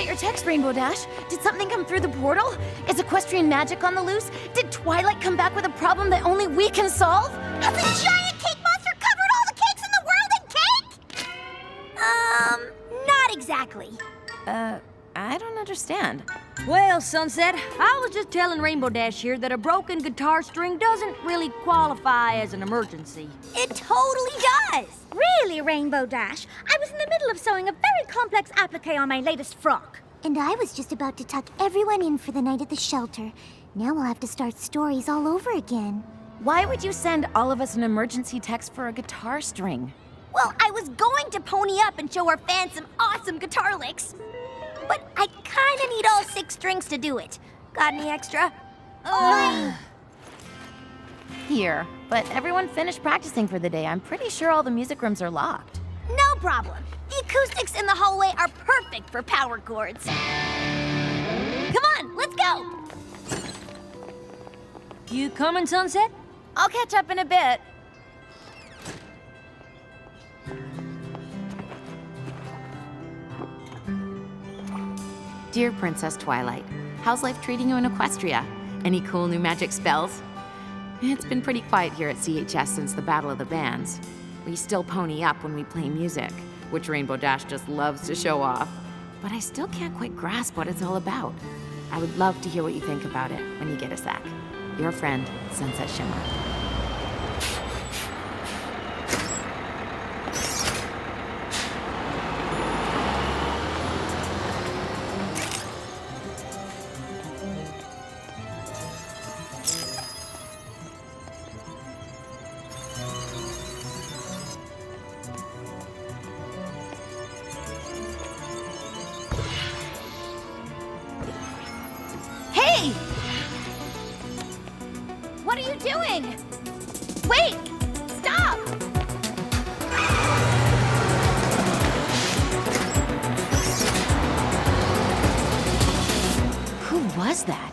got your text, Rainbow Dash. Did something come through the portal? Is equestrian magic on the loose? Did Twilight come back with a problem that only we can solve? Has a giant cake monster covered all the cakes in the world in cake? Not exactly. I don't understand. Well, Sunset, I was just telling Rainbow Dash here that a broken guitar string doesn't really qualify as an emergency. It totally does. Really, Rainbow Dash? I was in the middle of sewing a very complex applique on my latest frock. And I was just about to tuck everyone in for the night at the shelter. Now we'll have to start stories all over again. Why would you send all of us an emergency text for a guitar string? Well, I was going to pony up and show our fans some awesome guitar licks. But I kinda need all 6 strings to do it. Got any extra? Here, but everyone finished practicing for the day. I'm pretty sure all the music rooms are locked. No problem. The acoustics in the hallway are perfect for power chords. Come on, let's go! You coming, Sunset? I'll catch up in a bit. Dear Princess Twilight, how's life treating you in Equestria? Any cool new magic spells? It's been pretty quiet here at CHS since the Battle of the Bands. We still pony up when we play music, which Rainbow Dash just loves to show off. But I still can't quite grasp what it's all about. I would love to hear what you think about it when you get a sec. Your friend, Sunset Shimmer. Hey! What are you doing? Wait! Stop! Who was that?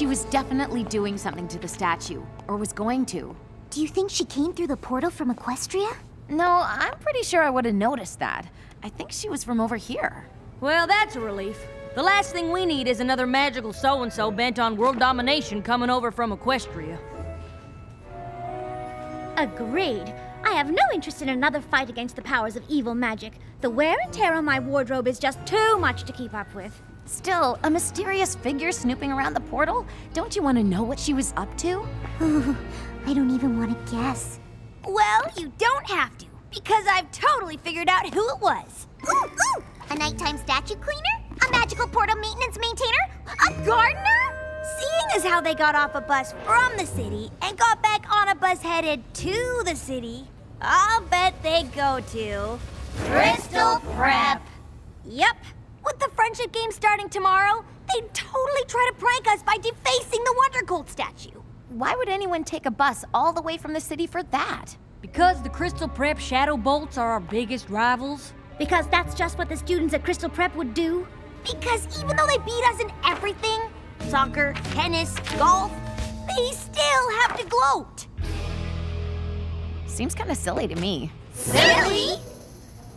She was definitely doing something to the statue, or was going to. Do you think she came through the portal from Equestria? No, I'm pretty sure I would have noticed that. I think she was from over here. Well, that's a relief. The last thing we need is another magical so-and-so bent on world domination coming over from Equestria. Agreed. I have no interest in another fight against the powers of evil magic. The wear and tear on my wardrobe is just too much to keep up with. Still, a mysterious figure snooping around the portal? Don't you want to know what she was up to? Ooh, I don't even want to guess. Well, you don't have to, because I've totally figured out who it was. Ooh, ooh! A nighttime statue cleaner? A magical portal maintenance maintainer? A gardener? Seeing as how they got off a bus from the city and got back on a bus headed to the city, I'll bet they go to Crystal Prep. Yep. With the friendship game starting tomorrow, they'd totally try to prank us by defacing the Wonder Cold statue. Why would anyone take a bus all the way from the city for that? Because the Crystal Prep Shadow Bolts are our biggest rivals? Because that's just what the students at Crystal Prep would do. Because even though they beat us in everything, soccer, tennis, golf, they still have to gloat. Seems kind of silly to me. Silly?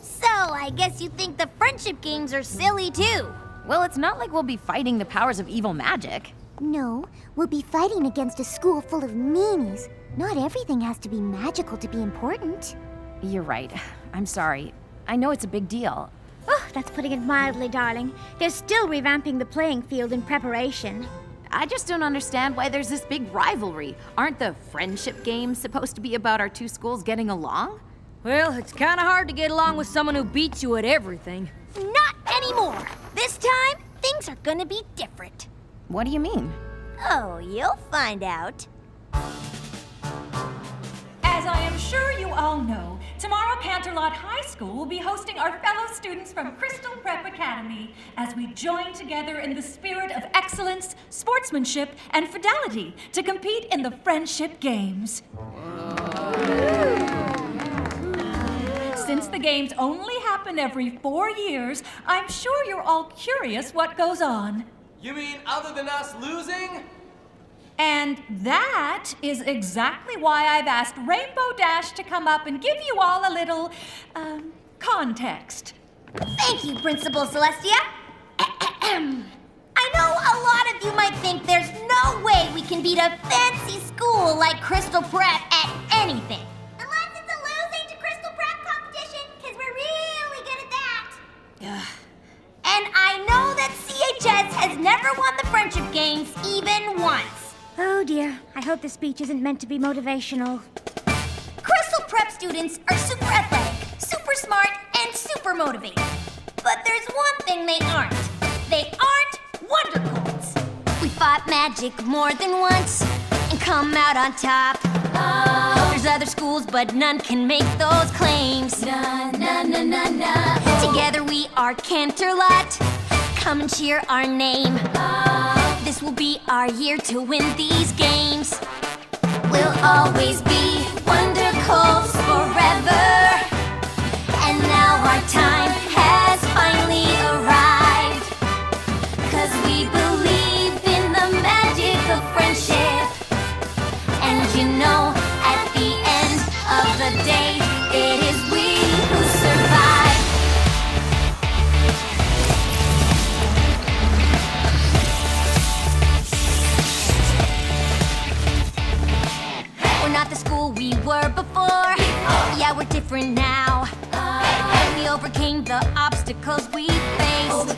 So I guess you think the friendship games are silly too. Well, it's not like we'll be fighting the powers of evil magic. No, we'll be fighting against a school full of meanies. Not everything has to be magical to be important. You're right. I'm sorry. I know it's a big deal. Oh, that's putting it mildly, darling. They're still revamping the playing field in preparation. I just don't understand why there's this big rivalry. Aren't the friendship games supposed to be about our two schools getting along? Well, it's kind of hard to get along with someone who beats you at everything. Not anymore. This time, things are gonna be different. What do you mean? Oh, you'll find out. As I am sure you all know, tomorrow Canterlot High School will be hosting our fellow students from Crystal Prep Academy as we join together in the spirit of excellence, sportsmanship, and fidelity to compete in the Friendship Games. Since the games only happen every 4 years, I'm sure you're all curious what goes on. You mean other than us losing? And that is exactly why I've asked Rainbow Dash to come up and give you all a little, context. Thank you, Principal Celestia. I know a lot of you might think there's no way we can beat a fancy school like Crystal Prep at anything. Unless it's a losing to Crystal Prep competition, because we're really good at that. And I know that CHS has never won the Friendship Games even once. Oh dear, I hope the speech isn't meant to be motivational. Crystal Prep students are super athletic, super smart, and super motivated. But there's one thing they aren't. They aren't Wonder Colds. We fought magic more than once and come out on top. Oh. There's other schools, but none can make those claims. Na na na na na. Together we are Canterlot. Come and cheer our name. Oh. This will be our year to win these games. We'll always be Wonder Colds forever. And now our time has finally arrived. 'Cause we believe in the magic of friendship. And you know, at the end of the day, it is we who survive. We're not the school we were before. Yeah, we're different now. We overcame the obstacles we faced. We're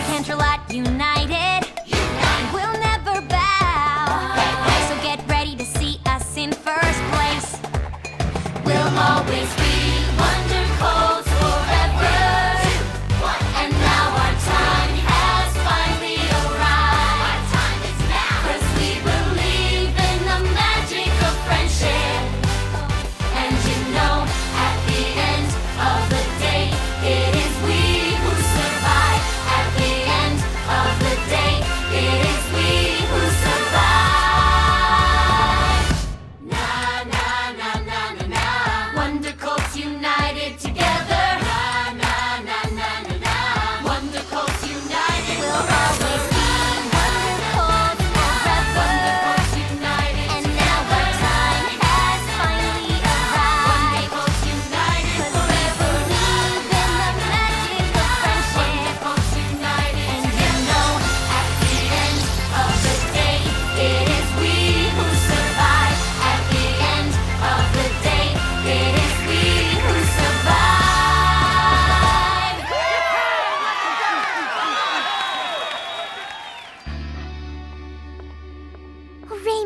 Canterlot united. We'll never bow. So get ready to see us in first place. We'll always be Wonder Colds forever. And now our time has finally arrived. Our time is now. 'Cause we believe in the magic of friendship. And you know, at the end of the day, it is we who survive. At the end of the day,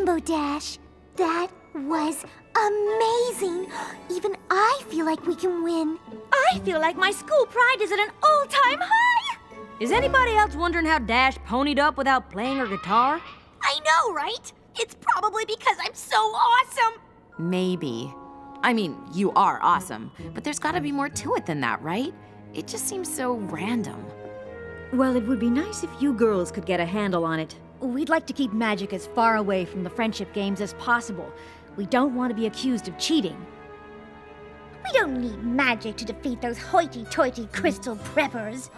Rainbow Dash. That was amazing. Even I feel like we can win. I feel like my school pride is at an all-time high! Is anybody else wondering how Dash ponied up without playing her guitar? I know, right? It's probably because I'm so awesome. Maybe. I mean, you are awesome, but there's gotta be more to it than that, right? It just seems so random. Well, it would be nice if you girls could get a handle on it. We'd like to keep magic as far away from the friendship games as possible. We don't want to be accused of cheating. We don't need magic to defeat those hoity-toity crystal preppers.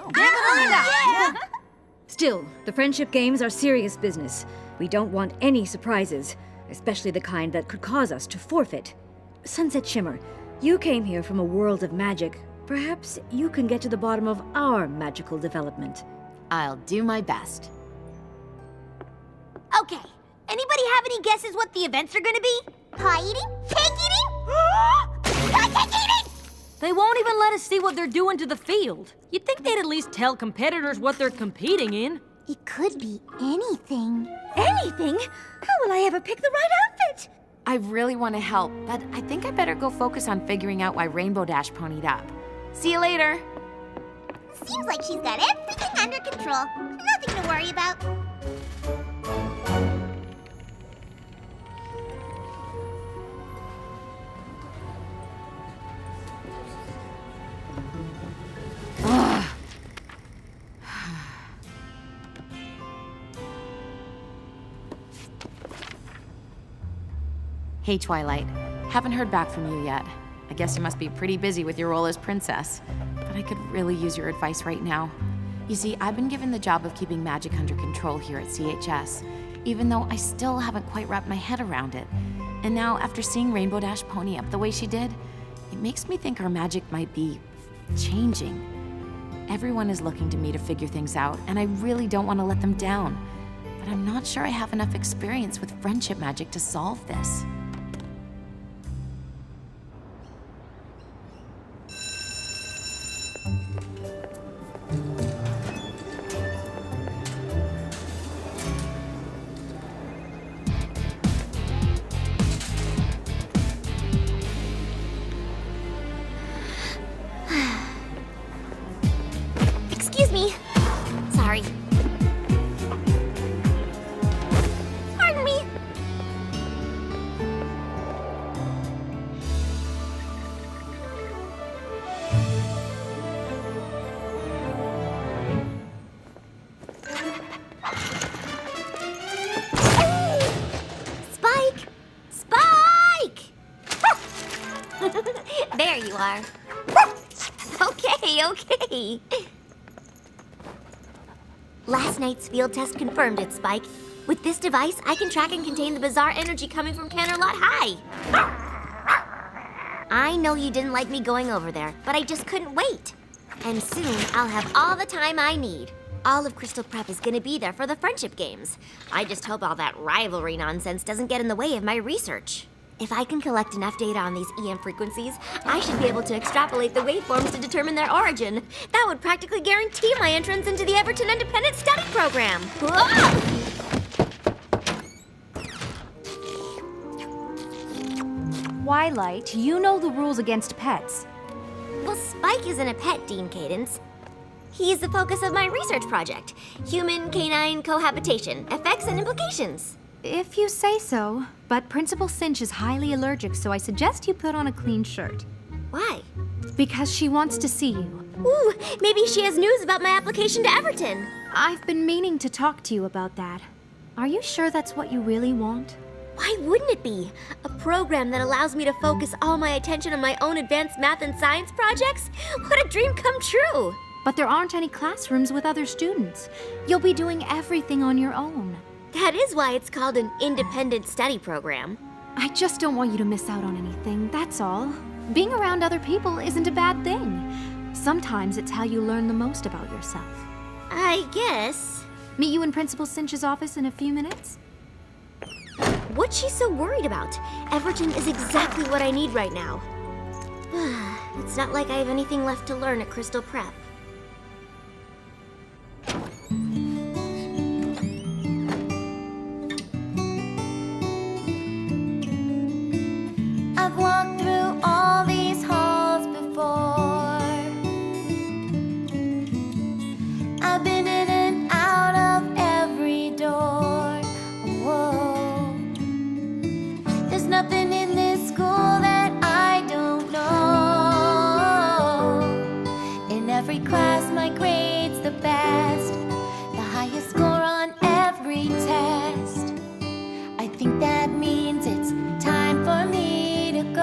Still, the friendship games are serious business. We don't want any surprises, especially the kind that could cause us to forfeit. Sunset Shimmer, you came here from a world of magic. Perhaps you can get to the bottom of our magical development. I'll do my best. Okay, anybody have any guesses what the events are gonna be? Pie eating? Cake eating? Cake eating! They won't even let us see what they're doing to the field. You'd think they'd at least tell competitors what they're competing in. It could be anything. Anything? How will I ever pick the right outfit? I really want to help, but I think I better go focus on figuring out why Rainbow Dash ponied up. See you later. Seems like she's got everything under control. Nothing to worry about. Hey, Twilight. Haven't heard back from you yet. I guess you must be pretty busy with your role as princess. But I could really use your advice right now. You see, I've been given the job of keeping magic under control here at CHS, even though I still haven't quite wrapped my head around it. And now, after seeing Rainbow Dash pony up the way she did, it makes me think our magic might be changing. Everyone is looking to me to figure things out, and I really don't want to let them down. But I'm not sure I have enough experience with friendship magic to solve this. Excuse me. Sorry. Pardon me. Spike! Spike! There you are. Okay. Last night's field test confirmed it, Spike. With this device, I can track and contain the bizarre energy coming from Canterlot High. I know you didn't like me going over there, but I just couldn't wait. And soon, I'll have all the time I need. All of Crystal Prep is gonna be there for the friendship games. I just hope all that rivalry nonsense doesn't get in the way of my research. If I can collect enough data on these EM frequencies, I should be able to extrapolate the waveforms to determine their origin. That would practically guarantee my entrance into the Everton Independent Study Program. Whoa! Twilight, you know the rules against pets. Well, Spike isn't a pet, Dean Cadence. He's the focus of my research project. Human-canine cohabitation, effects and implications. If you say so, but Principal Cinch is highly allergic, so I suggest you put on a clean shirt. Why? Because she wants to see you. Ooh, maybe she has news about my application to Everton. I've been meaning to talk to you about that. Are you sure that's what you really want? Why wouldn't it be? A program that allows me to focus all my attention on my own advanced math and science projects? What a dream come true! But there aren't any classrooms with other students. You'll be doing everything on your own. That is why it's called an independent study program. I just don't want you to miss out on anything, that's all. Being around other people isn't a bad thing. Sometimes it's how you learn the most about yourself. I guess. Meet you in Principal Cinch's office in a few minutes? What's she so worried about? Everton is exactly what I need right now. It's not like I have anything left to learn at Crystal Prep. I've walked through all these halls before. I've been in and out of every door. Whoa. There's nothing in this school that I don't know. In every class, my grade's the best, the highest score on every test. I think that means it's time for me to go.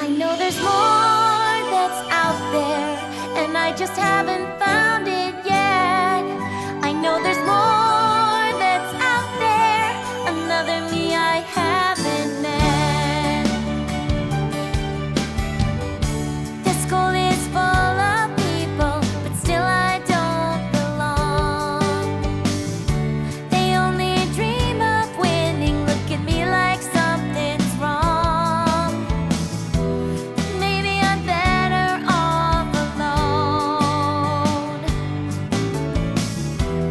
I know there's more that's out there, and I just haven't found it yet. I know there's more that's out there, another me I haven't met. This school is full of people, but still I don't belong. They only dream of winning, look at me like something's wrong. Maybe I'm better off alone.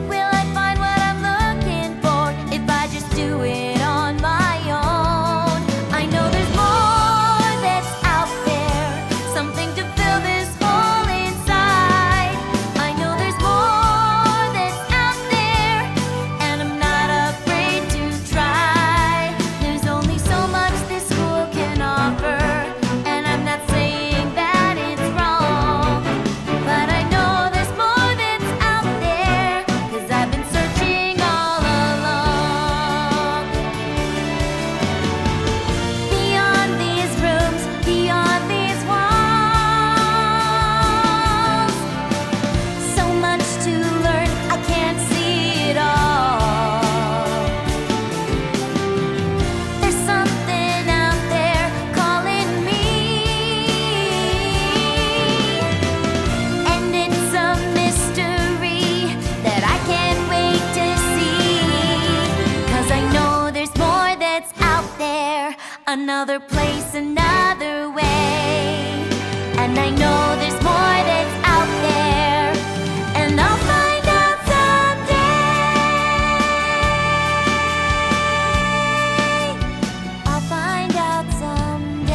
Will I find what I'm looking for if I just do it on my own? I know there's more that's out there, something to fill this hole inside. I know there's more that's out there, and I'm not afraid to try. There's only so much this school can offer, and I'm not saying that it's wrong. But I know there's more that's out there, 'cause I've been searching all along. Beyond these rooms, beyond these walls, so much to learn, I can't see it all. There's something out there calling me, and it's a mystery that I can't wait to see. 'Cause I know there's more that's out there, another place, another way. And I know there's more that's out there, and I'll find out someday. I'll find out someday.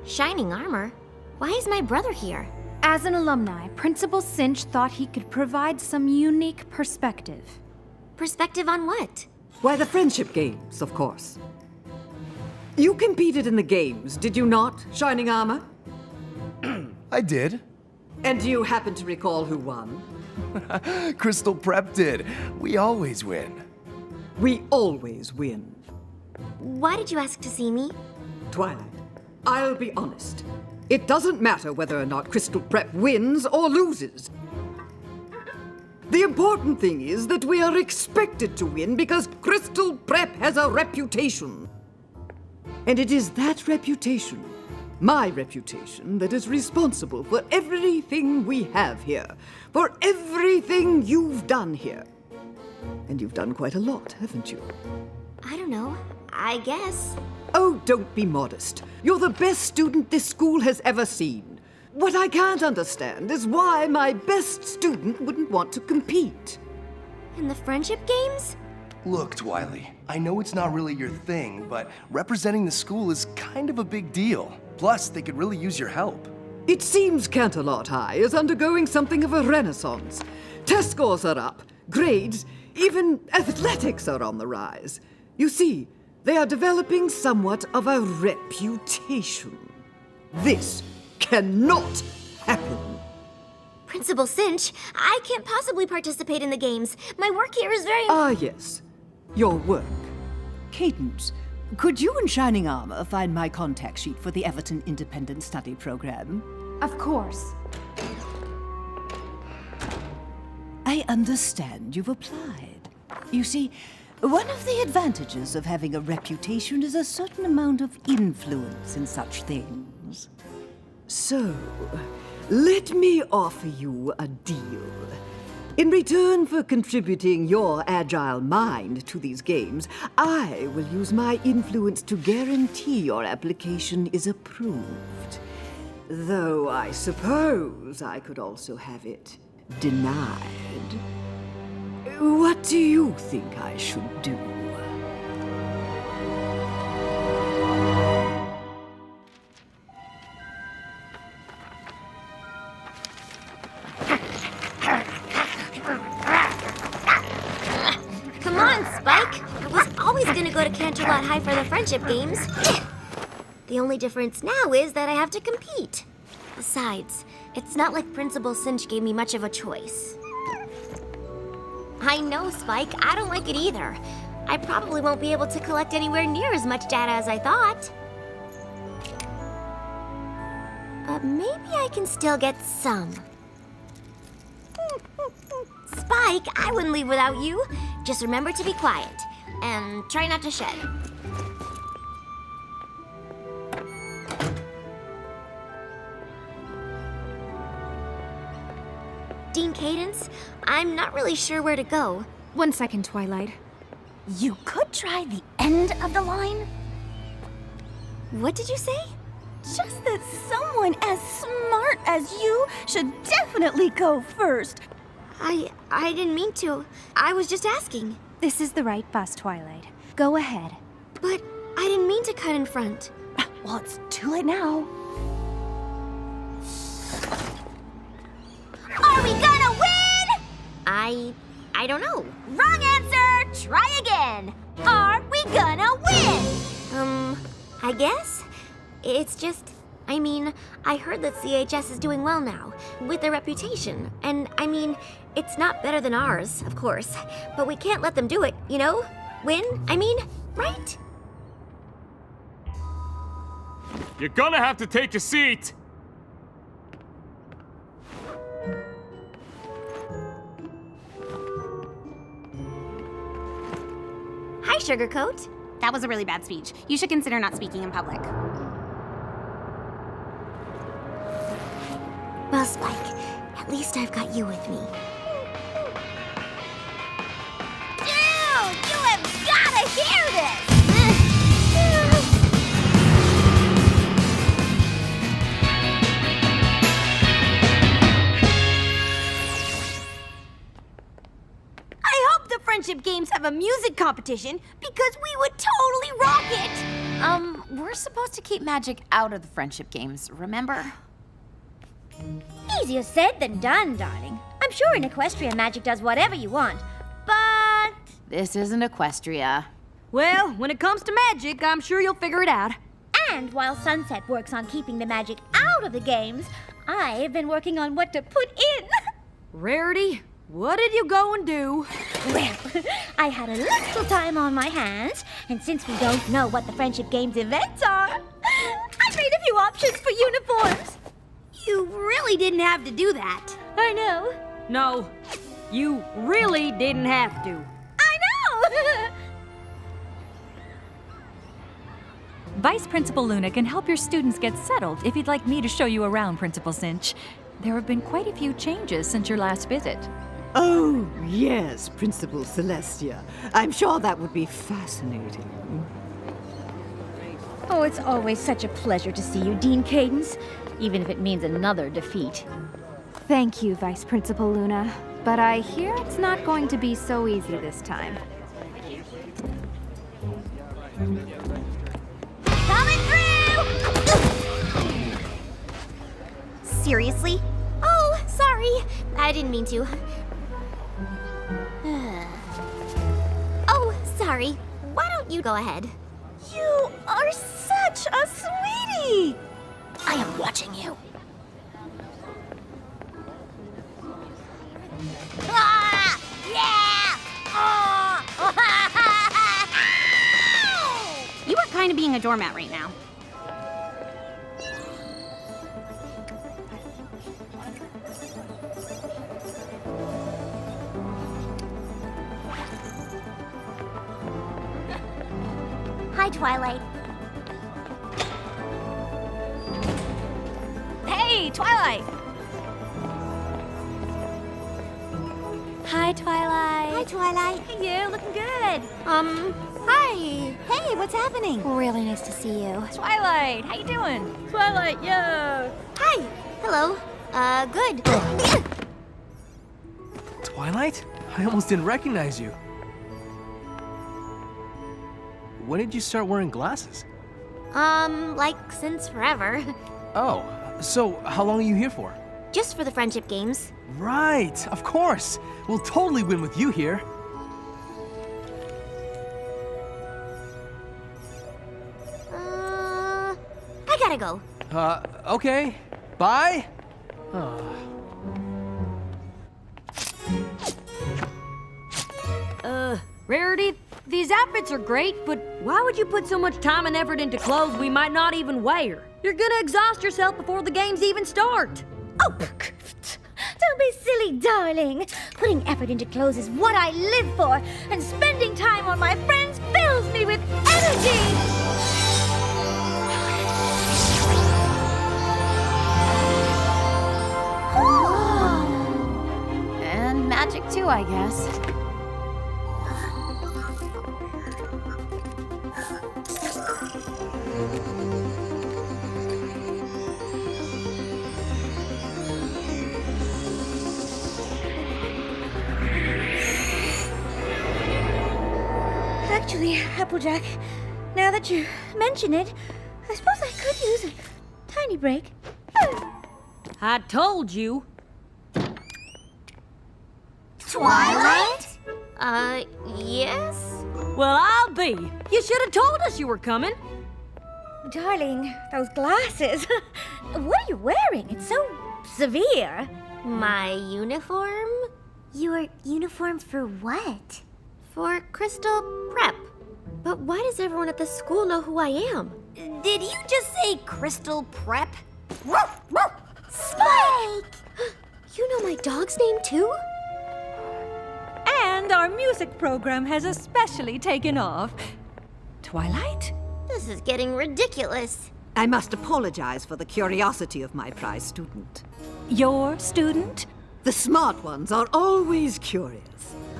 Shining armor? Why is my brother here? As an alumni, Principal Cinch thought he could provide some unique perspective. Perspective on what? Why, the friendship games, of course. You competed in the games, did you not, Shining Armor? I did. And do you happen to recall who won? Crystal Prep did. We always win. We always win. Why did you ask to see me? Twilight, I'll be honest. It doesn't matter whether or not Crystal Prep wins or loses. The important thing is that we are expected to win because Crystal Prep has a reputation. And it is that reputation, my reputation, that is responsible for everything we have here, for everything you've done here. And you've done quite a lot, haven't you? I don't know. I guess. Oh, don't be modest. You're the best student this school has ever seen. What I can't understand is why my best student wouldn't want to compete. In the friendship games? Look, Twiley, I know it's not really your thing, but representing the school is kind of a big deal. Plus, they could really use your help. It seems Canterlot High is undergoing something of a renaissance. Test scores are up, grades, even athletics are on the rise. You see, they are developing somewhat of a reputation. This cannot happen. Principal Cinch, I can't possibly participate in the games. My work here is very... Ah, yes. Your work. Cadence, could you and Shining Armor find my contact sheet for the Everton Independent Study Program? Of course. I understand you've applied. You see, one of the advantages of having a reputation is a certain amount of influence in such things. So, let me offer you a deal. In return for contributing your agile mind to these games, I will use my influence to guarantee your application is approved. Though I suppose I could also have it denied. What do you think I should do? Come on, Spike. I was always gonna go to Canterlot High for the friendship games. The only difference now is that I have to compete. Besides, it's not like Principal Cinch gave me much of a choice. I know, Spike. I don't like it either. I probably won't be able to collect anywhere near as much data as I thought. But maybe I can still get some. Spike, I wouldn't leave without you. Just remember to be quiet and try not to shed. Dean Cadence, I'm not really sure where to go. 1 second, Twilight. You could try the end of the line. What did you say? Just that someone as smart as you should definitely go first. I didn't mean to. I was just asking. This is the right bus, Twilight. Go ahead. But I didn't mean to cut in front. Well, it's too late now. Are we gonna win? I don't know. Wrong answer! Try again. Are we gonna win? I guess. It's just, I heard that CHS is doing well now, with their reputation. And, it's not better than ours, of course. But we can't let them do it, you know? Win, right? You're gonna have to take a seat. Hi, Sugarcoat. That was a really bad speech. You should consider not speaking in public. Well, Spike, at least I've got you with me. Dude, you have gotta hear this! I hope the friendship games have a music competition because we would totally rock it! We're supposed to keep magic out of the friendship games, remember? Easier said than done, darling. I'm sure in Equestria magic does whatever you want, but... This isn't Equestria. Well, when it comes to magic, I'm sure you'll figure it out. And while Sunset works on keeping the magic out of the games, I've been working on what to put in. Rarity, what did you go and do? Well, I had a little time on my hands, and since we don't know what the Friendship Games events are, I made a few options for uniforms. You really didn't have to do that. I know. No, you really didn't have to. I know! Vice Principal Luna can help your students get settled if you'd like me to show you around, Principal Cinch. There have been quite a few changes since your last visit. Oh, yes, Principal Celestia. I'm sure that would be fascinating. Oh, it's always such a pleasure to see you, Dean Cadence, even if it means another defeat. Thank you, Vice Principal Luna. But I hear it's not going to be so easy this time. Coming through! Seriously? Oh, sorry. I didn't mean to. Oh, sorry. Why don't you go ahead? You are such a sweetie! I am watching you. Ah! Yeah! Oh! You are kind of being a doormat right now. Hi, Twilight. Hey, Twilight! Hi, Twilight. Hi, Twilight. Hey, you. Looking good. Hi. Hey, what's happening? Really nice to see you. Twilight, how you doing? Twilight, yo. Hi. Hello. Good. Twilight? I almost didn't recognize you. When did you start wearing glasses? Like since forever. Oh, so how long are you here for? Just for the friendship games. Right, of course. We'll totally win with you here. I gotta go. Okay. Bye. Rarity, these outfits are great, but why would you put so much time and effort into clothes we might not even wear? You're gonna exhaust yourself before the games even start. Oh, don't be silly, darling. Putting effort into clothes is what I live for, and spending time on my friends fills me with energy. And magic too, I guess. Actually, Applejack, now that you mention it, I suppose I could use a tiny break. I told you. Twilight? Yes? Well, I'll be. You should have told us you were coming. Darling, those glasses. What are you wearing? It's so severe. My uniform? Your uniform for what? For Crystal Prep. But why does everyone at the school know who I am? Did you just say Crystal Prep? Spike! You know my dog's name too? And our music program has especially taken off. Twilight? This is getting ridiculous. I must apologize for the curiosity of my prize student. Your student? The smart ones are always curious.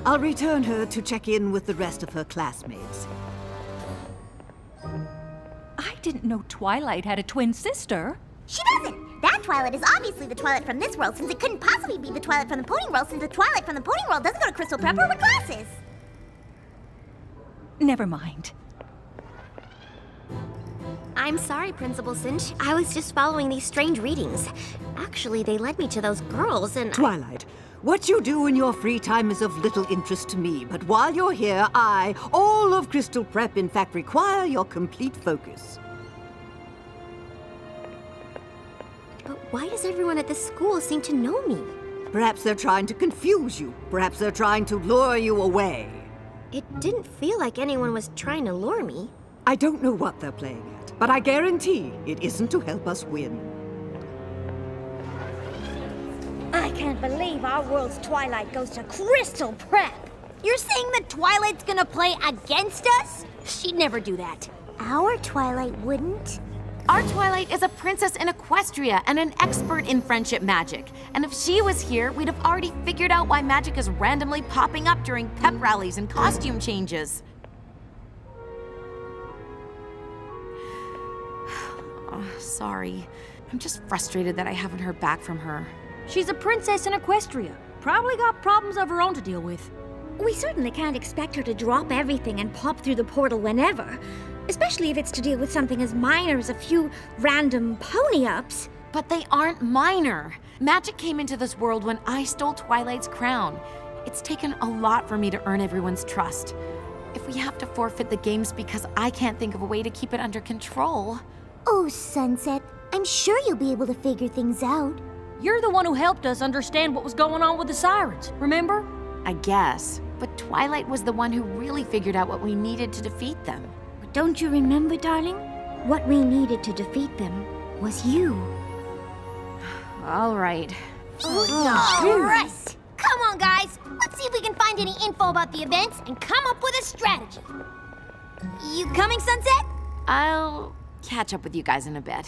I'll return her to check in with the rest of her classmates. I didn't know Twilight had a twin sister. She doesn't! That Twilight is obviously the Twilight from this world, since it couldn't possibly be the Twilight from the Pony World, since the Twilight from the Pony World doesn't go to Crystal Prep or with glasses! Never mind. I'm sorry, Principal Cinch. I was just following these strange readings. Actually, they led me to those girls and... Twilight, what you do in your free time is of little interest to me, but while you're here, all of Crystal Prep, in fact, require your complete focus. But why does everyone at this school seem to know me? Perhaps they're trying to confuse you. Perhaps they're trying to lure you away. It didn't feel like anyone was trying to lure me. I don't know what they're playing at, but I guarantee it isn't to help us win. I can't believe our world's Twilight goes to Crystal Prep. You're saying that Twilight's gonna play against us? She'd never do that. Our Twilight wouldn't? Our Twilight is a princess in Equestria and an expert in friendship magic. And if she was here, we'd have already figured out why magic is randomly popping up during pep rallies and costume changes. Oh, sorry. I'm just frustrated that I haven't heard back from her. She's a princess in Equestria. Probably got problems of her own to deal with. We certainly can't expect her to drop everything and pop through the portal whenever. Especially if it's to deal with something as minor as a few random pony-ups. But they aren't minor. Magic came into this world when I stole Twilight's crown. It's taken a lot for me to earn everyone's trust. If we have to forfeit the games because I can't think of a way to keep it under control... Oh, Sunset, I'm sure you'll be able to figure things out. You're the one who helped us understand what was going on with the sirens, remember? I guess. But Twilight was the one who really figured out what we needed to defeat them. But don't you remember, darling? What we needed to defeat them was you. All right. All right. Come on, guys. Let's see if we can find any info about the events and come up with a strategy. You coming, Sunset? I'll catch up with you guys in a bit.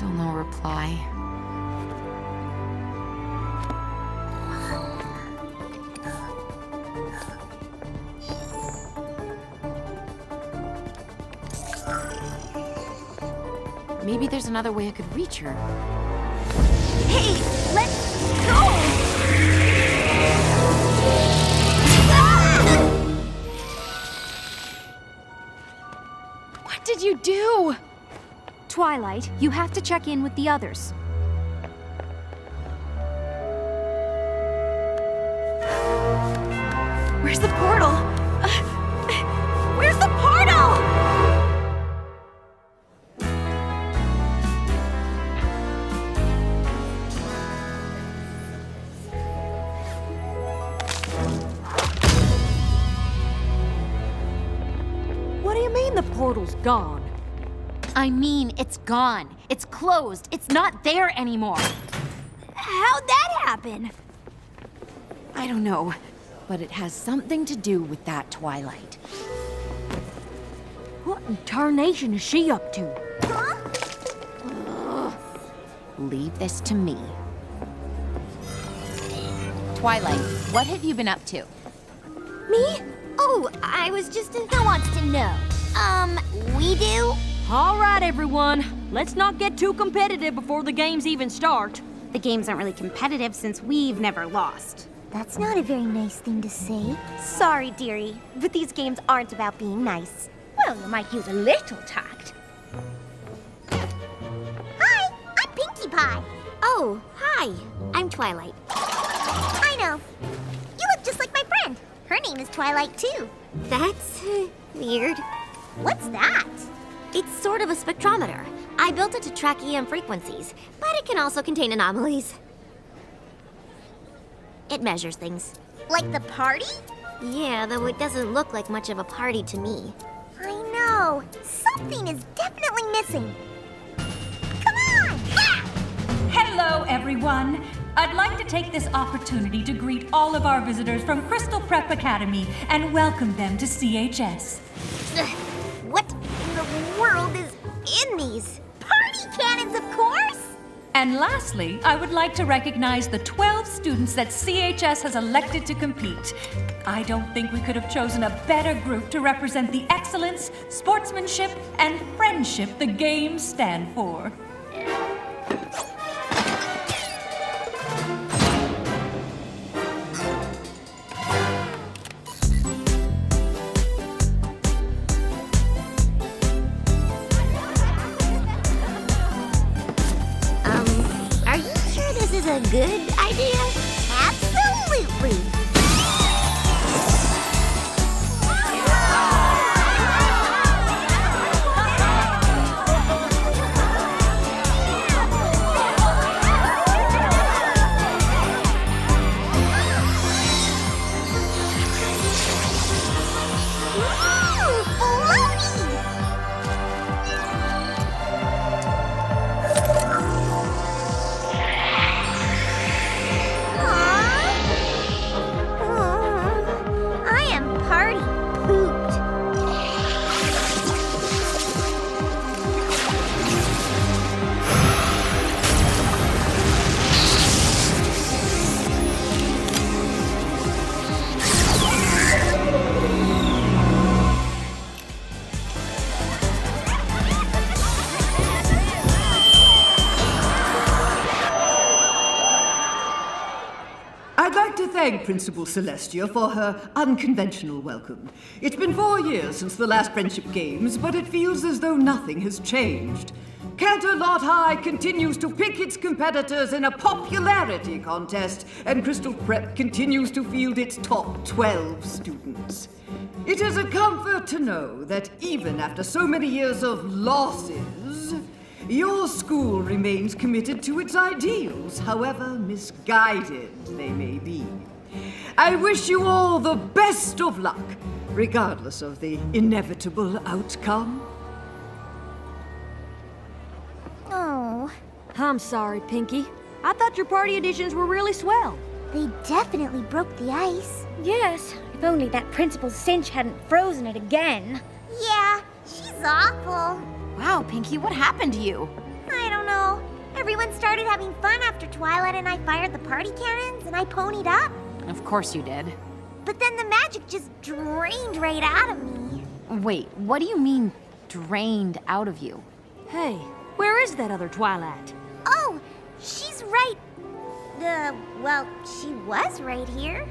Still no reply. Maybe there's another way I could reach her. Hey, let's go! What did you do? Twilight, you have to check in with the others. Where's the portal? Where's the portal? What do you mean the portal's gone? I mean, it's gone. It's closed. It's not there anymore. How'd that happen? I don't know, but it has something to do with that Twilight. What in tarnation is she up to? Leave this to me. Twilight, what have you been up to? Me? Oh, I was just... Who wants to know? We do? All right, everyone. Let's not get too competitive before the games even start. The games aren't really competitive since we've never lost. That's not a very nice thing to say. Sorry, dearie, but these games aren't about being nice. Well, you might use a little tact. Hi, I'm Pinkie Pie. Oh, hi. I'm Twilight. I know. You look just like my friend. Her name is Twilight, too. That's weird. What's that? It's sort of a spectrometer. I built it to track EM frequencies, but it can also contain anomalies. It measures things. Like the party? Yeah, though it doesn't look like much of a party to me. I know. Something is definitely missing. Come on! Ah! Hello, everyone. I'd like to take this opportunity to greet all of our visitors from Crystal Prep Academy and welcome them to CHS. What in the world is in these? Party cannons, of course! And lastly, I would like to recognize the 12 students that CHS has elected to compete. I don't think we could have chosen a better group to represent the excellence, sportsmanship, and friendship the games stand for. Are you sure this is a good idea? Absolutely! I am party pooped. I'd like to thank Principal Celestia for her unconventional welcome. It's been 4 years since the last Friendship Games, but it feels as though nothing has changed. Canterlot High continues to pick its competitors in a popularity contest, and Crystal Prep continues to field its top 12 students. It is a comfort to know that even after so many years of losses, your school remains committed to its ideals, however misguided they may be. I wish you all the best of luck, regardless of the inevitable outcome. Oh, I'm sorry, Pinkie. I thought your party editions were really swell. they definitely broke the ice. Yes, if only that Principal Cinch hadn't frozen it again. Yeah, she's awful. Wow, Pinkie, what happened to you? I don't know. everyone started having fun after Twilight and I fired the party cannons and I ponied up. Of course you did. But then the magic just drained right out of me. Wait, what do you mean, drained out of you? Hey, where is that other Twilight? Oh, she's right. Well, she was right here.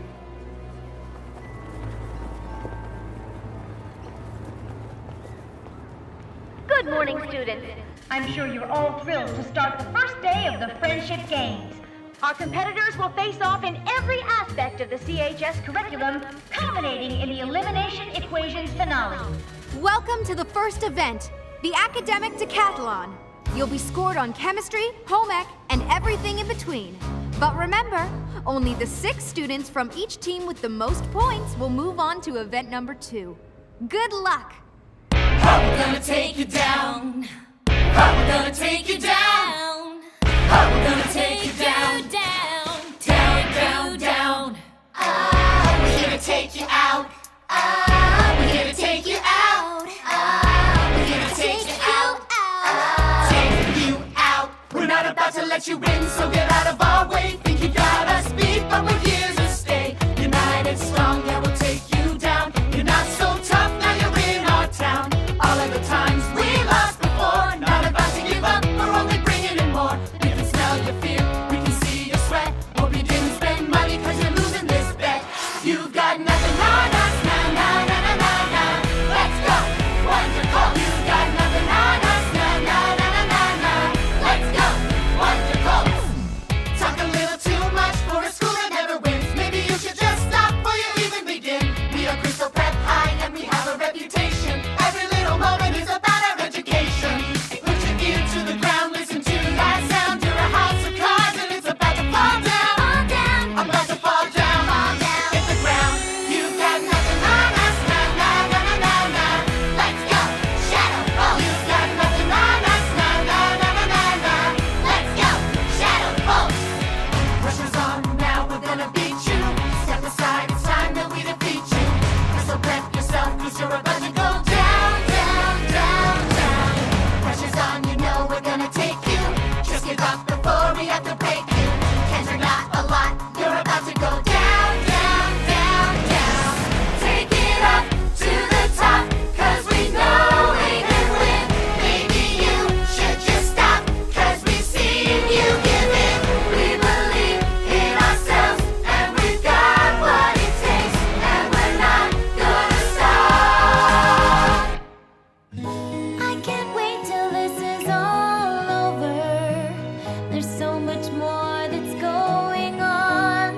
Good morning, students. I'm sure you're all thrilled to start the first day of the Friendship Games. Our competitors will face off in every aspect of the CHS curriculum, culminating in the Elimination Equations finale. Welcome to the first event, the Academic Decathlon. You'll be scored on chemistry, home ec, and everything in between. But remember, only the 6 students from each team with the most points will move on to event number 2. Good luck! We're gonna take you down. We're gonna take you down. We're gonna take you down. Down, down. We're here to take you out. We're here to take you out. We're here to take you out. Take you out. We're not about to let you in, so get out of our way. Think you got us beat, but we're here to stay. United, strong, yeah, we'll take you down. You're not so tough, now you're in our town. All of the times we lost before, not about to give up, we're only bringing in more. We can smell your fear, we can see your sweat. Hope you didn't spend money cause you're losing this bet. You've got nothing on us, nah, nah, nah, nah, nah, nah. Let's go, wonderful. You've got nothing on us, nah, nah, nah, nah, nah, nah. Let's go, wonderful. Talk a little too much for a school that never wins. Maybe you should just stop before you even begin. We are Crystal Prep High and we have a reputation. Every little moment is about our education. Put your ear to the ground, listen to that sound. You're a house of cards and it's about to fall down. I'm about to fall down. Hit the ground. You've got nothing on us, nah, nah, nah, nah, nah, nah. Let's go, shadow bolt. You've got nothing on us, nah, nah, nah, nah, nah, nah. Let's go, shadow bolt. Pressure's on now, we're gonna beat you. Step aside, it's time that we defeat you. So prep yourself, cause you're about to go down, down, down, down. Pressure's on, you know we're gonna take you. Just give up before we have to break you. Can't you're not a lot, you're about to go down, down, down, down. Take it up to the top, cause we know we can win. Maybe you should just stop, cause we've seen you give in. We believe in ourselves, and we've got what it takes, and we're not gonna stop. I can't wait till this is all over. There's so much more that's going on.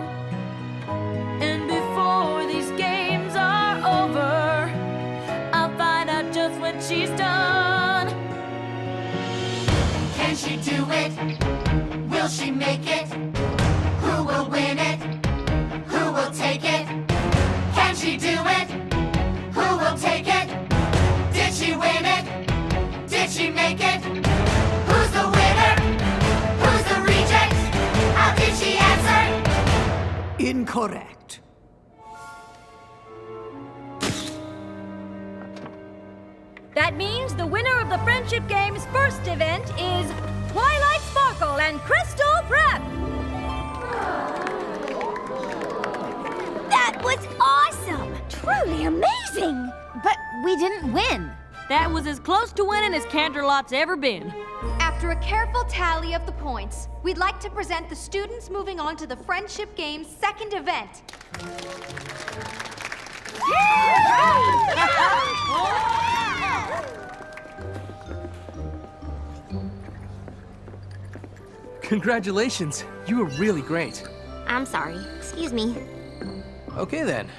And before these games are over, I'll find out just what she's done. Can she do it? Will she make it? Who will win it? Who will take it? Can she do it? Who will take it? Did she win it? Did she make it? Who's the winner? Who's the reject? How did she answer? Incorrect. That means the winner of the Friendship Games' first event is Twilight Sparkle and Crystal Prep! That was awesome! Truly amazing! But we didn't win. That was as close to winning as Canterlot's ever been. After a careful tally of the points, we'd like to present the students moving on to the Friendship Games' second event. Congratulations, you were really great. I'm sorry. Excuse me. Okay then.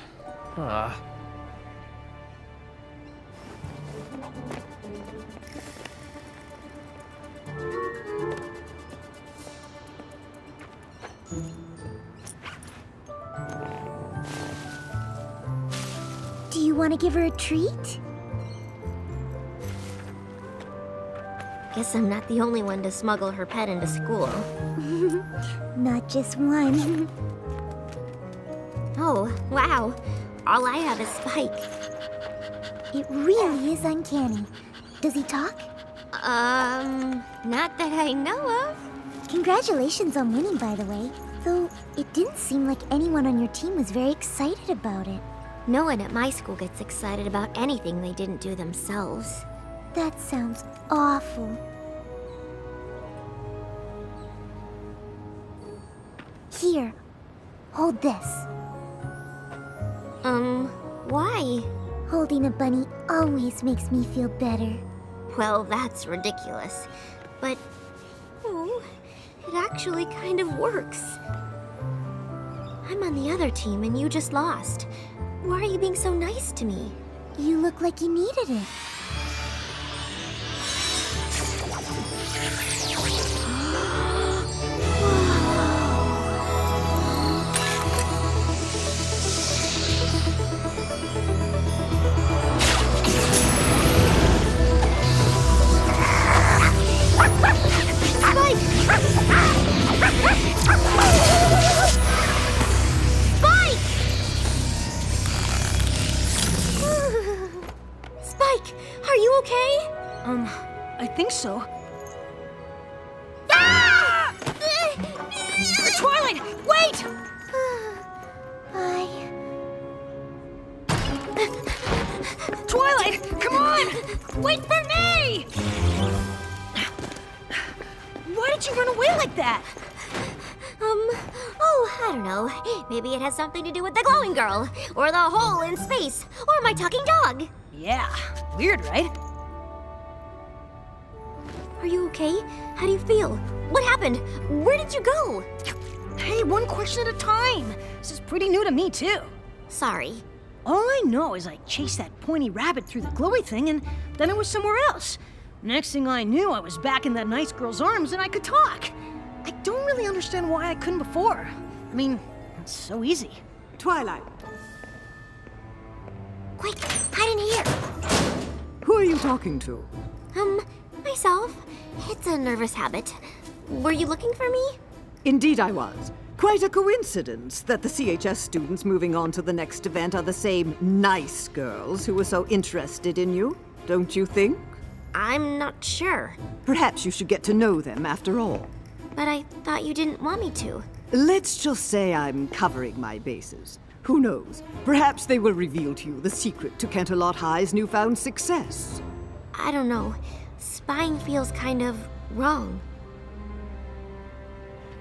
Do you want to give her a treat? Guess I'm not the only one to smuggle her pet into school. Not just one. Oh, wow. All I have is Spike. It really is uncanny. Does he talk? Not that I know of. Congratulations on winning, by the way. Though, it didn't seem like anyone on your team was very excited about it. No one at my school gets excited about anything they didn't do themselves. That sounds awful. Here, hold this. Why? Holding a bunny always makes me feel better. Well, that's ridiculous. But, oh, it actually kind of works. I'm on the other team and you just lost. Why are you being so nice to me? You look like you needed it. Spike, are you okay? I think so. Ah! Twilight, wait! Twilight, come on! Wait for me! Why did you run away like that? Oh, I don't know. Maybe it has something to do with the glowing girl, or the hole in space, or my talking dog. Yeah, weird, right? Are you okay? How do you feel? What happened? Where did you go? Hey, one question at a time. This is pretty new to me, too. Sorry. All I know is I chased that pointy rabbit through the glowy thing, and then I was somewhere else. Next thing I knew, I was back in that nice girl's arms and I could talk. I don't really understand why I couldn't before. I mean, it's so easy. Twilight. Quick, hide in here. Who are you talking to? Myself. It's a nervous habit. Were you looking for me? Indeed I was. Quite a coincidence that the CHS students moving on to the next event are the same nice girls who were so interested in you, don't you think? I'm not sure. Perhaps you should get to know them after all. But I thought you didn't want me to. Let's just say I'm covering my bases. Who knows? Perhaps they will reveal to you the secret to Canterlot High's newfound success. I don't know. Spying feels kind of wrong.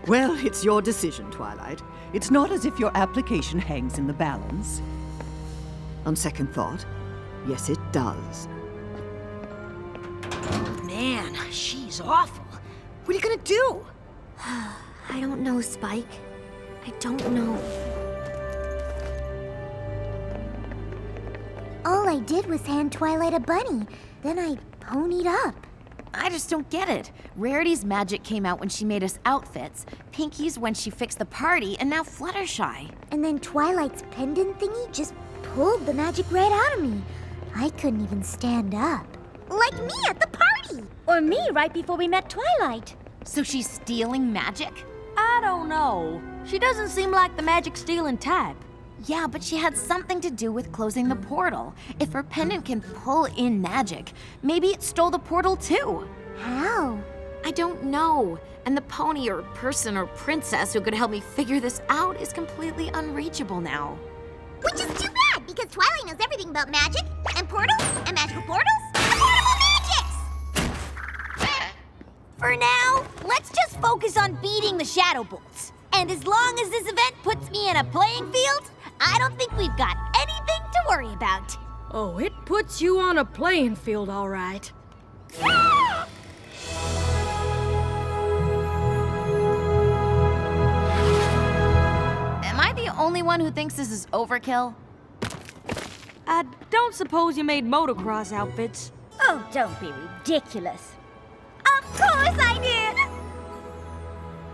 Well, it's your decision, Twilight. It's not as if your application hangs in the balance. On second thought, yes, it does. Man, she's awful. What are you gonna do? I don't know, Spike. I don't know. All I did was hand Twilight a bunny. Then I ponied up. I just don't get it. Rarity's magic came out when she made us outfits, Pinky's when she fixed the party, and now Fluttershy. And then Twilight's pendant thingy just pulled the magic right out of me. I couldn't even stand up. Like me at the party! Or me right before we met Twilight. So she's stealing magic? I don't know. She doesn't seem like the magic-stealing type. Yeah, but she had something to do with closing the portal. If her pendant can pull in magic, maybe it stole the portal too. How? I don't know. And the pony or person or princess who could help me figure this out is completely unreachable now. Which is too bad, because Twilight knows everything about magic, and portals, and magical portals, and portable magics! For now, let's just focus on beating the Shadow Bolts. And as long as this event puts me in a playing field, I don't think we've got anything to worry about. Oh, it puts you on a playing field, all right. Am I the only one who thinks this is overkill? I don't suppose you made motocross outfits. Oh, don't be ridiculous. Of course I did!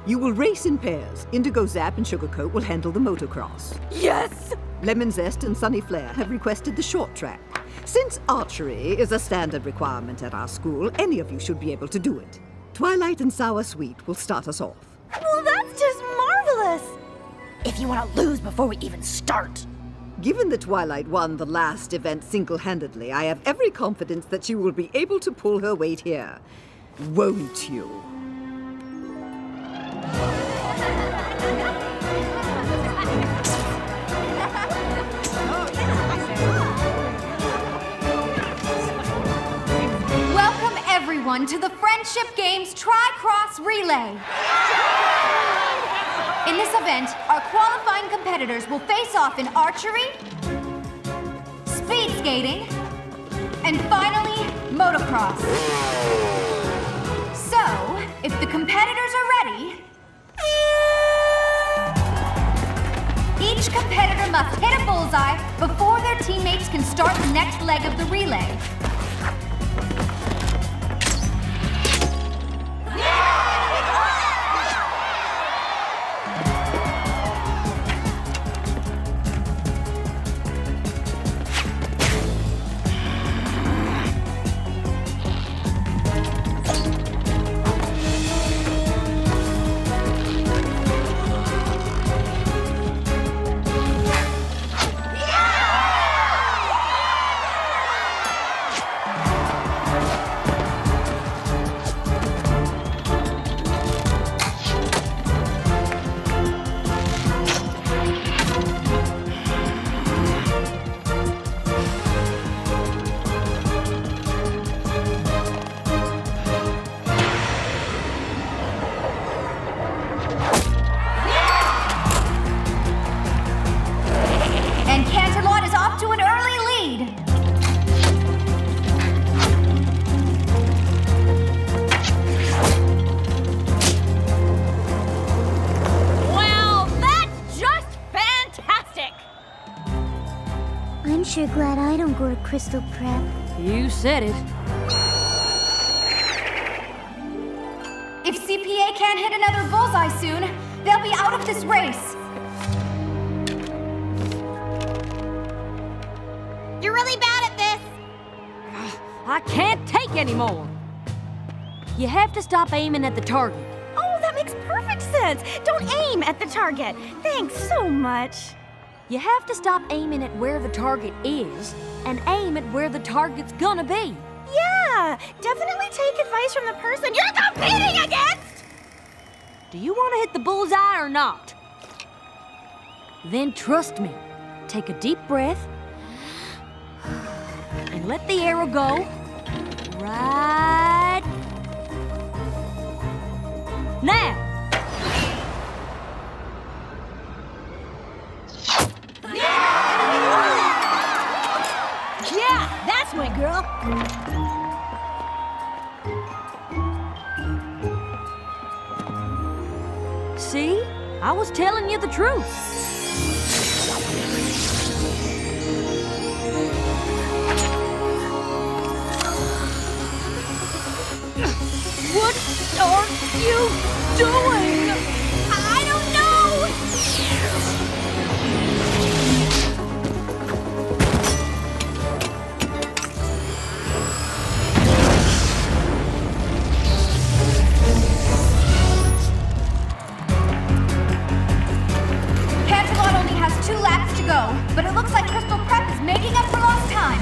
You will race in pairs. Indigo Zap and Sugarcoat will handle the motocross. Yes! Lemon Zest and Sunny Flare have requested the short track. Since archery is a standard requirement at our school, any of you should be able to do it. Twilight and Sour Sweet will start us off. Well, that's just marvelous! If you want to lose before we even start. Given that Twilight won the last event single-handedly, I have every confidence that she will be able to pull her weight here. Won't you? everyone to the Friendship Games Tri-Cross Relay. In this event, our qualifying competitors will face off in archery, speed skating, and finally, motocross. So, if the competitors are ready, each competitor must hit a bullseye before their teammates can start the next leg of the relay. I'm sure glad I don't go to Crystal Prep. You said it. If CPA can't hit another bullseye soon, they'll be out of this race. You're really bad at this. I can't take anymore. You have to stop aiming at the target. Oh, that makes perfect sense. Don't aim at the target. Thanks so much. You have to stop aiming at where the target is and aim at where the target's gonna be. Yeah, definitely take advice from the person you're competing against! Do you want to hit the bullseye or not? Then trust me. Take a deep breath and let the arrow go right now. Yeah, that's my girl. See? I was telling you the truth. What are you doing? I don't know! Canterlot only has 2 laps to go, but it looks like Crystal Prep is making up for lost time.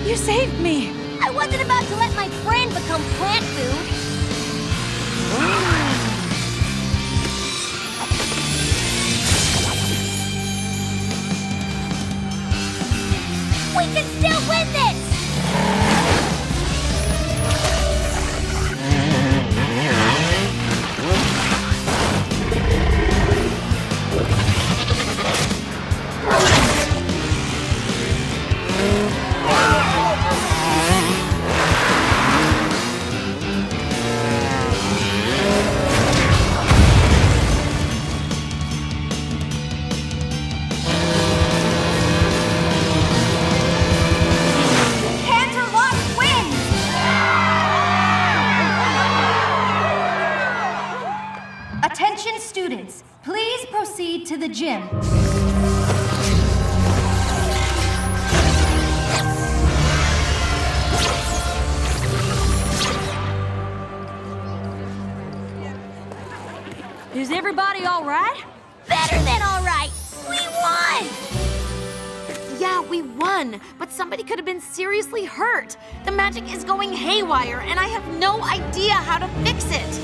You saved me! I wasn't about to let my friend become plant food. can still win this! Attention students, please proceed to the gym. Is everybody all right? Better than all right! We won! Yeah, we won, but somebody could have been seriously hurt. The magic is going haywire, and I have no idea how to fix it.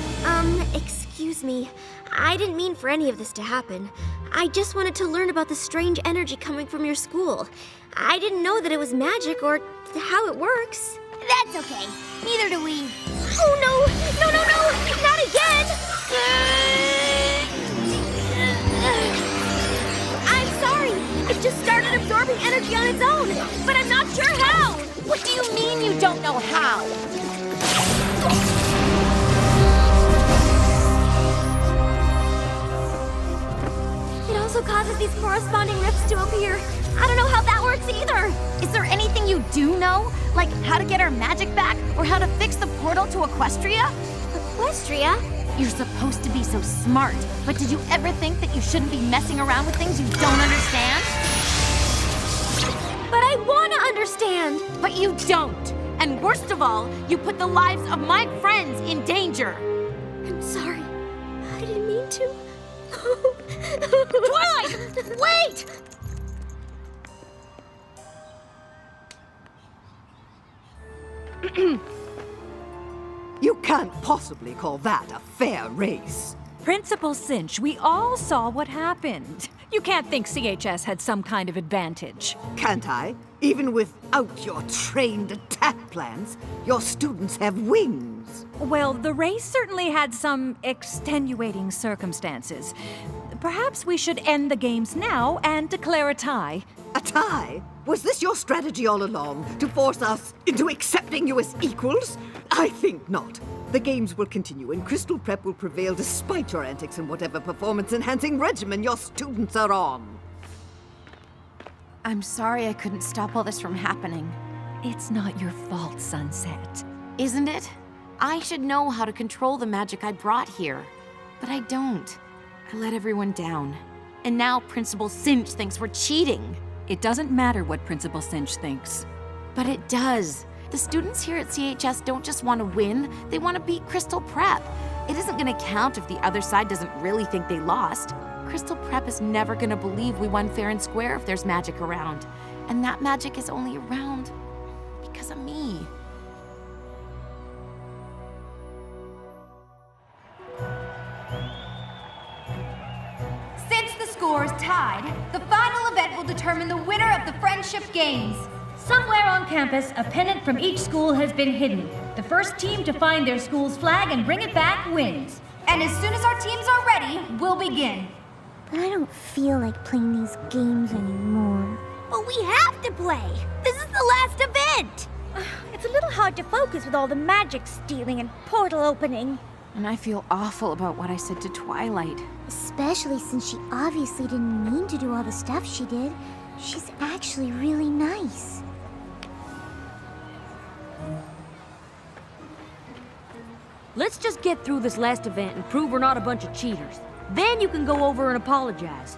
Excuse me. I didn't mean for any of this to happen. I just wanted to learn about the strange energy coming from your school. I didn't know that it was magic or how it works. That's okay. Neither do we. Oh no! No, no, no! Not again! I'm sorry. It just started absorbing energy on its own, but I'm not sure how. What do you mean you don't know how? It also causes these corresponding rifts to appear. I don't know how that works either. Is there anything you do know? Like how to get our magic back or how to fix the portal to Equestria? Equestria? You're supposed to be so smart, but did you ever think that you shouldn't be messing around with things you don't understand? But I want to understand. But you don't. And worst of all, you put the lives of my friends in danger. I'm sorry. I didn't mean to. Twilight! Wait! You can't possibly call that a fair race. Principal Cinch, we all saw what happened. You can't think CHS had some kind of advantage. Can't I? Even without your trained attack plans, your students have wings. Well, the race certainly had some extenuating circumstances. Perhaps we should end the games now and declare a tie. A tie? Was this your strategy all along, to force us into accepting you as equals? I think not. The games will continue and Crystal Prep will prevail despite your antics and whatever performance-enhancing regimen your students are on. I'm sorry I couldn't stop all this from happening. It's not your fault, Sunset. Isn't it? I should know how to control the magic I brought here. But I don't. I let everyone down. And now Principal Cinch thinks we're cheating. It doesn't matter what Principal Cinch thinks. But it does. The students here at CHS don't just want to win, they want to beat Crystal Prep. It isn't going to count if the other side doesn't really think they lost. Crystal Prep is never going to believe we won fair and square if there's magic around. And that magic is only around because of me. Since the score is tied, the final event will determine the winner of the Friendship Games. Somewhere on campus, a pennant from each school has been hidden. The first team to find their school's flag and bring it back wins. And as soon as our teams are ready, we'll begin. But I don't feel like playing these games anymore. But we have to play. This is the last event. It's a little hard to focus with all the magic stealing and portal opening. And I feel awful about what I said to Twilight. Especially since she obviously didn't mean to do all the stuff she did. She's actually really nice. Let's just get through this last event and prove we're not a bunch of cheaters. Then you can go over and apologize.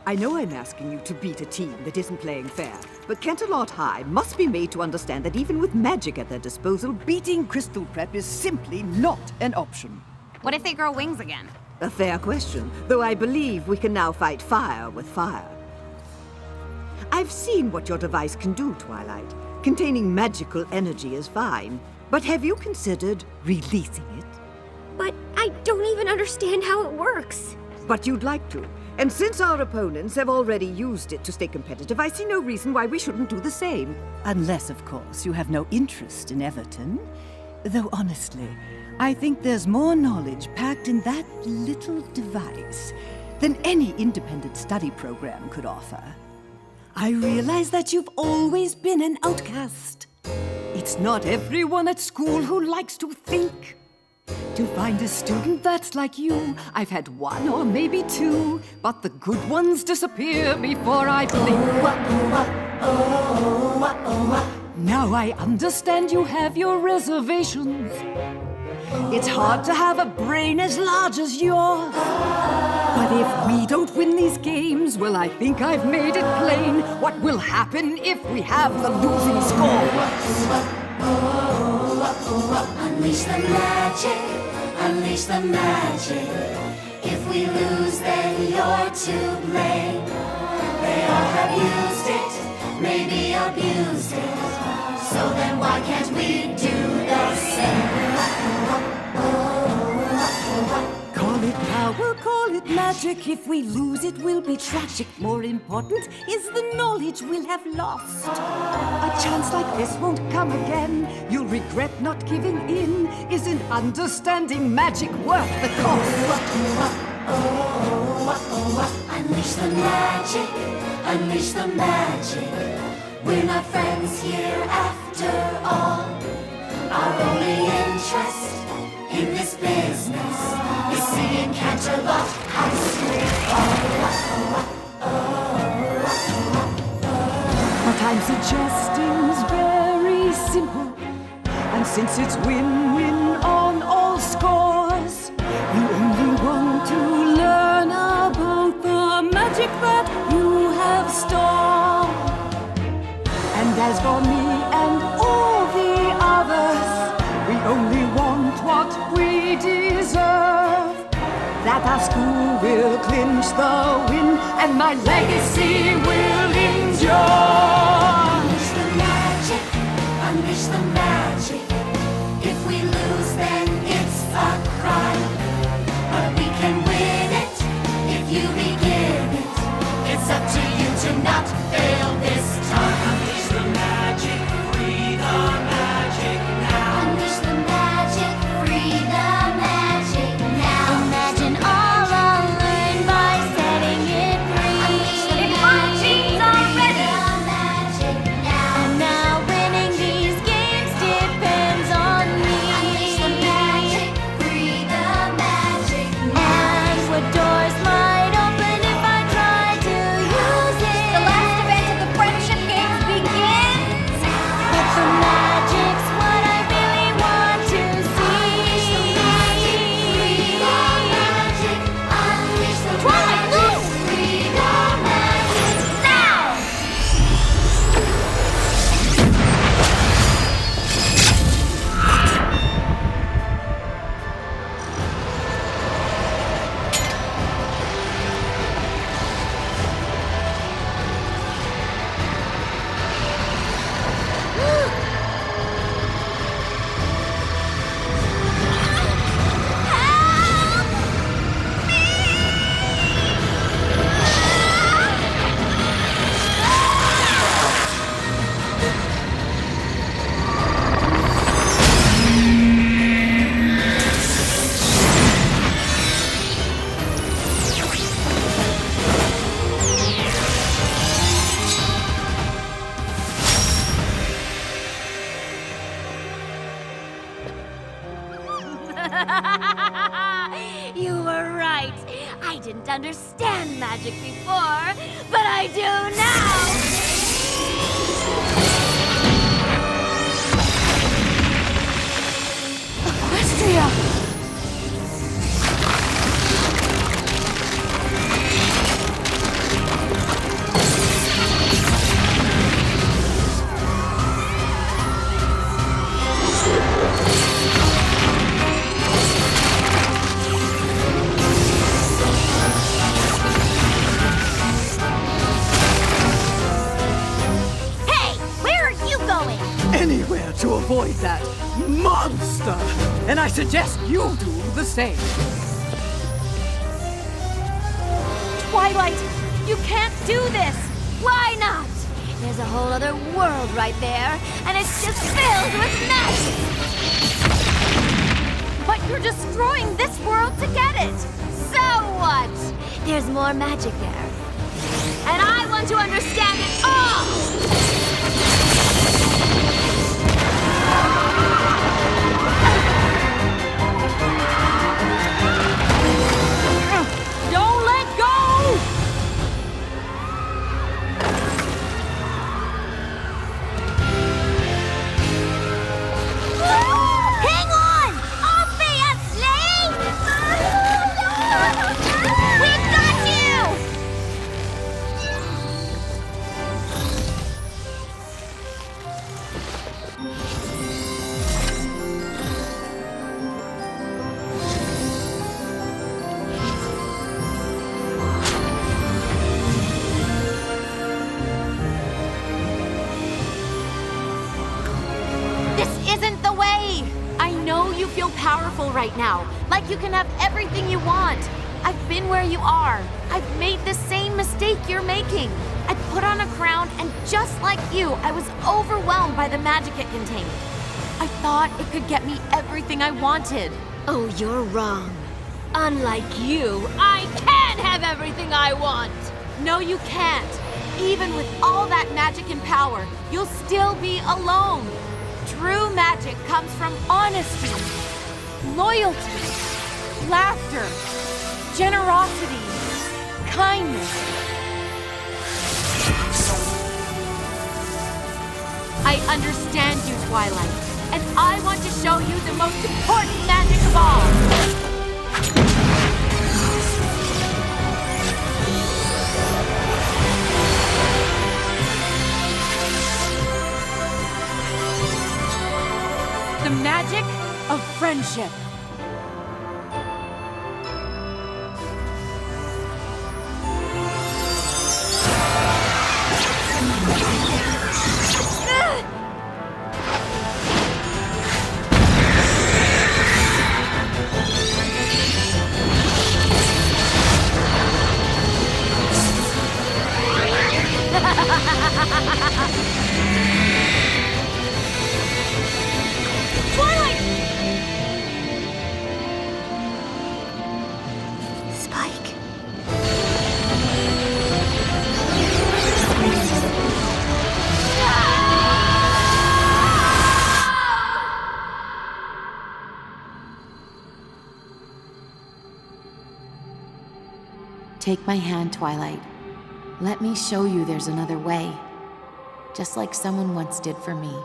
I know I'm asking you to beat a team that isn't playing fair, but Canterlot High must be made to understand that even with magic at their disposal, beating Crystal Prep is simply not an option. What if they grow wings again? A fair question, though I believe we can now fight fire with fire. I've seen what your device can do, Twilight. Containing magical energy is fine, but have you considered releasing it? But I don't even understand how it works. But you'd like to. And since our opponents have already used it to stay competitive, I see no reason why we shouldn't do the same. Unless, of course, you have no interest in Everton. Though honestly, I think there's more knowledge packed in that little device than any independent study program could offer. I realize that you've always been an outcast. It's not everyone at school who likes to think. To find a student that's like you, I've had one or maybe two, but the good ones disappear before I blink. Now I understand you have your reservations. It's hard to have a brain as large as yours. But if we don't win these games, well, I think I've made it plain what will happen if we have the losing score. Unleash the magic, unleash the magic. If we lose, then you're to blame. They all have used it, maybe abused it. So then why can't we do the same? Call it power, call it magic. If we lose, it will be tragic. More important is the knowledge we'll have lost. A chance like this won't come again. You'll regret not giving in. Isn't understanding magic worth the cost? Unleash the magic, unleash the magic. We're not friends here after all. Our only interest in this business is seeing Canterlot High School fall. What I'm suggesting's very simple. And since it's win-win on all scores, you only want to learn about the magic that you have stored. And as for me and all the others, we only want what we deserve. That our school will clinch the win, and my legacy will endure. Unleash the magic, unleash the magic. If we lose, then it's a crime. But we can win it if you begin it. It's up to you to not fail this time. Unleash the magic, free the magic now. Unleash the magic, free the magic now. Imagine all unlearned by setting it free. If our teams are ready, the magic now. And now winning these games depends on me. Unleash the magic, free the magic now. And what doors might open if I try to use it. The last event of the Friendship Games begins. But the magic's what I really want to see. Unleash the magic, unleash the magic, free the magic now! You were right. I didn't understand magic before, but I do now. Equestria! Hey, where are you going? Anywhere to avoid that monster! And I suggest you do the same. Twilight, you can't do this! Why not? There's a whole other world right there, and it's just filled with magic! But you're destroying this world to get it! So what? There's more magic there. And I want to understand it all! Don't let go! Hang on! Obviously! We've got you! This isn't the way! I know you feel powerful right now, like you can have everything you want. I've been where you are. I've made the same mistake you're making. I put on a crown, and just like you, I was overwhelmed by the magic it contained. I thought it could get me everything I wanted. Oh, you're wrong. Unlike you, I can have everything I want! No, you can't. Even with all that magic and power, you'll still be alone. True magic comes from honesty, loyalty, laughter, generosity, kindness. I understand you, Twilight, and I want to show you the most important magic of all. The magic of friendship. Twilight! Spike. Take my hand, Twilight. Let me show you there's another way. Just like someone once did for me.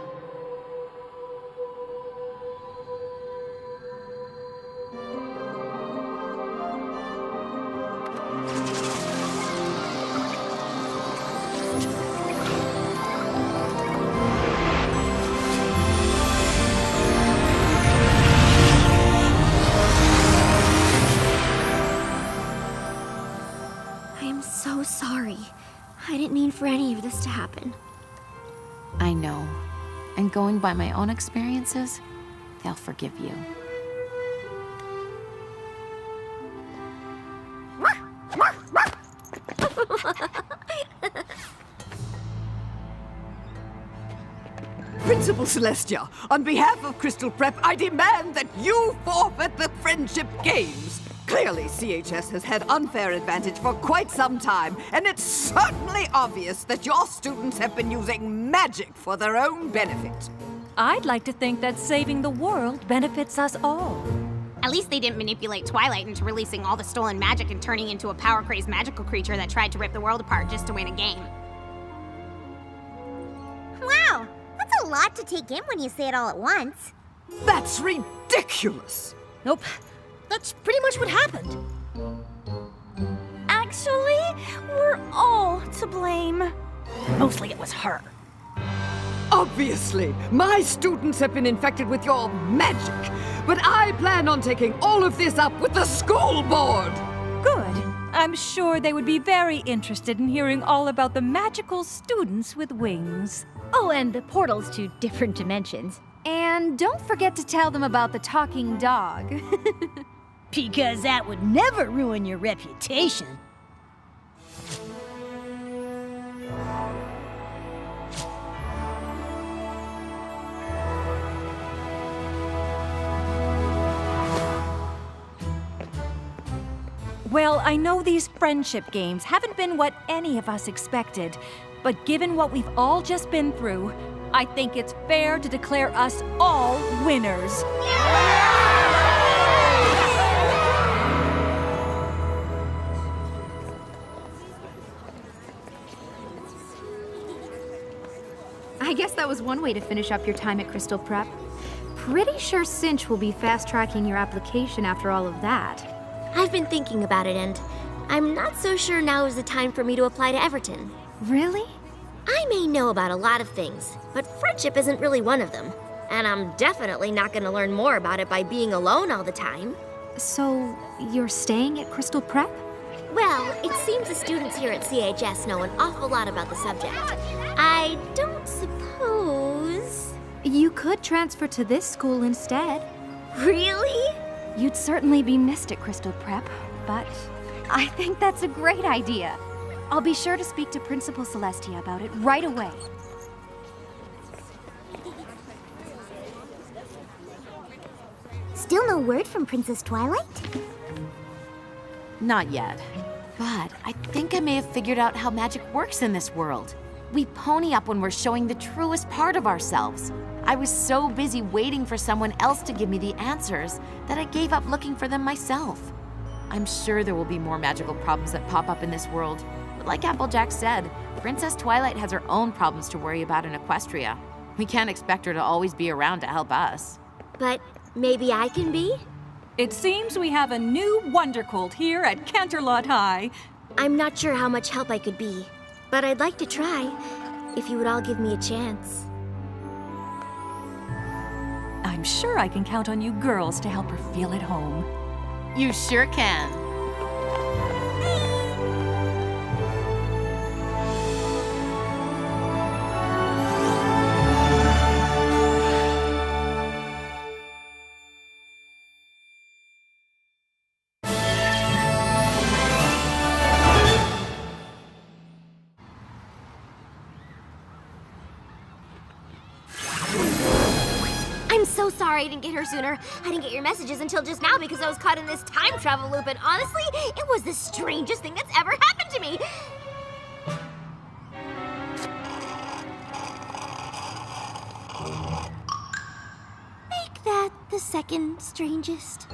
I am so sorry. I didn't mean for any of this to happen. I know. And going by my own experiences, they'll forgive you. Principal Celestia, on behalf of Crystal Prep, I demand that you forfeit the Friendship Games. Clearly, CHS has had unfair advantage for quite some time, and it's certainly obvious that your students have been using magic for their own benefit. I'd like to think that saving the world benefits us all. At least they didn't manipulate Twilight into releasing all the stolen magic and turning into a power-crazed magical creature that tried to rip the world apart just to win a game. Wow, that's a lot to take in when you say it all at once. That's ridiculous! Nope. That's pretty much what happened. Actually, we're all to blame. Mostly it was her. Obviously, my students have been infected with your magic, but I plan on taking all of this up with the school board. Good. I'm sure they would be very interested in hearing all about the magical students with wings. Oh, and the portals to different dimensions. And don't forget to tell them about the talking dog. Because that would never ruin your reputation. Well, I know these friendship games haven't been what any of us expected, but given what we've all just been through, I think it's fair to declare us all winners. I guess that was one way to finish up your time at Crystal Prep. Pretty sure Cinch will be fast-tracking your application after all of that. I've been thinking about it, and I'm not so sure now is the time for me to apply to Everton. Really? I may know about a lot of things, but friendship isn't really one of them. And I'm definitely not going to learn more about it by being alone all the time. So, you're staying at Crystal Prep? Well, it seems the students here at CHS know an awful lot about the subject. I don't suppose... You could transfer to this school instead. Really? You'd certainly be missed at Crystal Prep, but I think that's a great idea. I'll be sure to speak to Principal Celestia about it right away. Still no word from Princess Twilight? Not yet. But I think I may have figured out how magic works in this world. We pony up when we're showing the truest part of ourselves. I was so busy waiting for someone else to give me the answers that I gave up looking for them myself. I'm sure there will be more magical problems that pop up in this world. But like Applejack said, Princess Twilight has her own problems to worry about in Equestria. We can't expect her to always be around to help us. But maybe I can be? It seems we have a new Wondercolt here at Canterlot High. I'm not sure how much help I could be, but I'd like to try, if you would all give me a chance. I'm sure I can count on you girls to help her feel at home. You sure can. I'm so sorry I didn't get her sooner. I didn't get your messages until just now because I was caught in this time travel loop, and honestly, it was the strangest thing that's ever happened to me. Make that the second strangest.